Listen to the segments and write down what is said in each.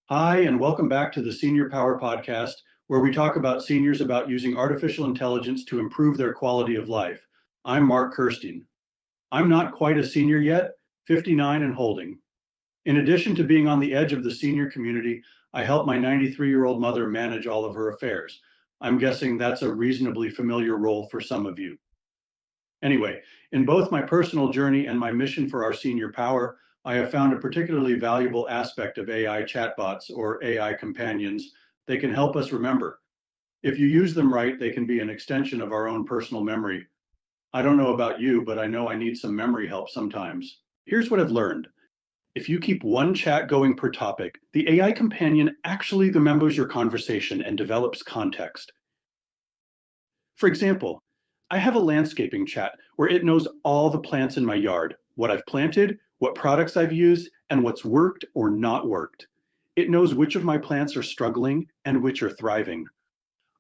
Hi, and welcome back to the Senior Power Podcast, where we talk about seniors about using artificial intelligence to improve their quality of life. I'm Mark Kirstein. I'm not quite a senior yet, 59 and holding. In addition to being on the edge of the senior community, I help my 93-year-old mother manage all of her affairs. I'm guessing that's a reasonably familiar role for some of you. Anyway, in both my personal journey and my mission for our senior power, I have found a particularly valuable aspect of AI chatbots or AI companions. They can help us remember. If you use them right, they can be an extension of our own personal memory. I don't know about you, but I know I need some memory help sometimes. Here's what I've learned. If you keep one chat going per topic, the AI companion actually remembers your conversation and develops context. For example, I have a landscaping chat where it knows all the plants in my yard, what I've planted, what products I've used, and what's worked or not worked. It knows which of my plants are struggling and which are thriving.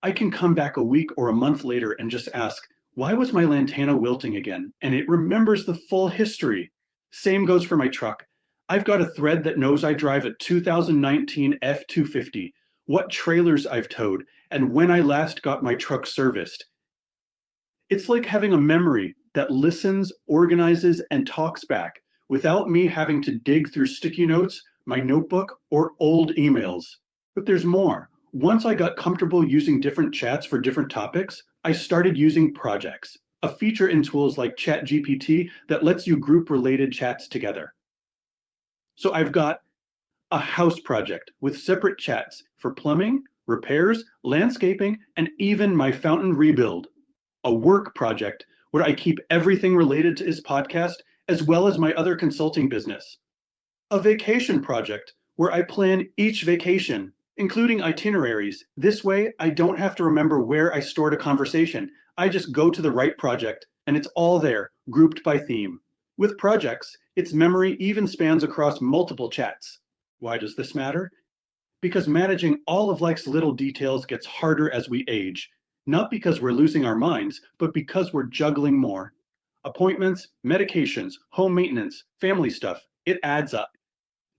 I can come back a week or a month later and just ask, why was my lantana wilting again? And it remembers the full history. Same goes for my truck. I've got a thread that knows I drive a 2019 F-250, what trailers I've towed, and when I last got my truck serviced. It's like having a memory that listens, organizes, and talks back without me having to dig through sticky notes, my notebook, or old emails. But there's more. Once I got comfortable using different chats for different topics, I started using projects, a feature in tools like ChatGPT that lets you group related chats together. So I've got a house project with separate chats for plumbing, repairs, landscaping, and even my fountain rebuild. A work project where I keep everything related to his podcast as well as my other consulting business. A vacation project where I plan each vacation, including itineraries. This way, I don't have to remember where I stored a conversation. I just go to the right project and it's all there, grouped by theme. With projects, its memory even spans across multiple chats. Why does this matter? Because managing all of life's little details gets harder as we age. Not because we're losing our minds, but because we're juggling more. Appointments, medications, home maintenance, family stuff, it adds up.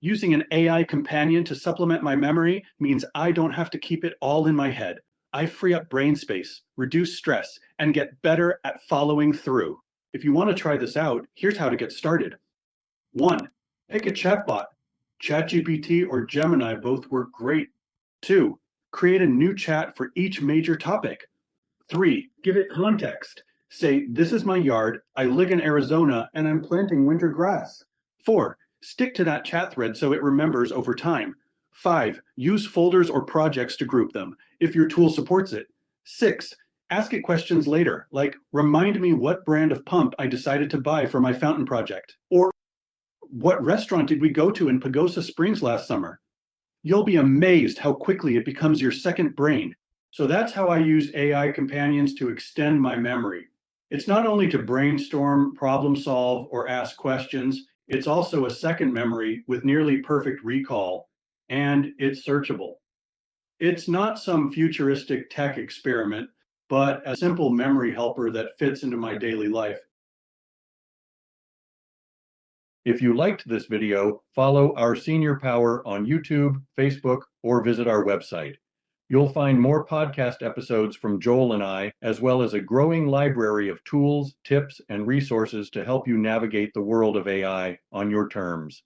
Using an AI companion to supplement my memory means I don't have to keep it all in my head. I free up brain space, reduce stress, and get better at following through. If you want to try this out, here's how to get started. 1. Pick a chatbot. ChatGPT or Gemini both work great. 2. Create a new chat for each major topic. 3. Give it context. Say, this is my yard, I live in Arizona, and I'm planting winter grass. 4. Stick to that chat thread so it remembers over time. 5. Use folders or projects to group them, if your tool supports it. 6. Ask it questions later, like, remind me what brand of pump I decided to buy for my fountain project. Or, what restaurant did we go to in Pagosa Springs last summer? You'll be amazed how quickly it becomes your second brain. So that's how I use AI companions to extend my memory. It's not only to brainstorm, problem solve, or ask questions, it's also a second memory with nearly perfect recall, and it's searchable. It's not some futuristic tech experiment, but a simple memory helper that fits into my daily life. If you liked this video, follow our Senior Power on YouTube, Facebook, or visit our website. You'll find more podcast episodes from Joel and I, as well as a growing library of tools, tips, and resources to help you navigate the world of AI on your terms.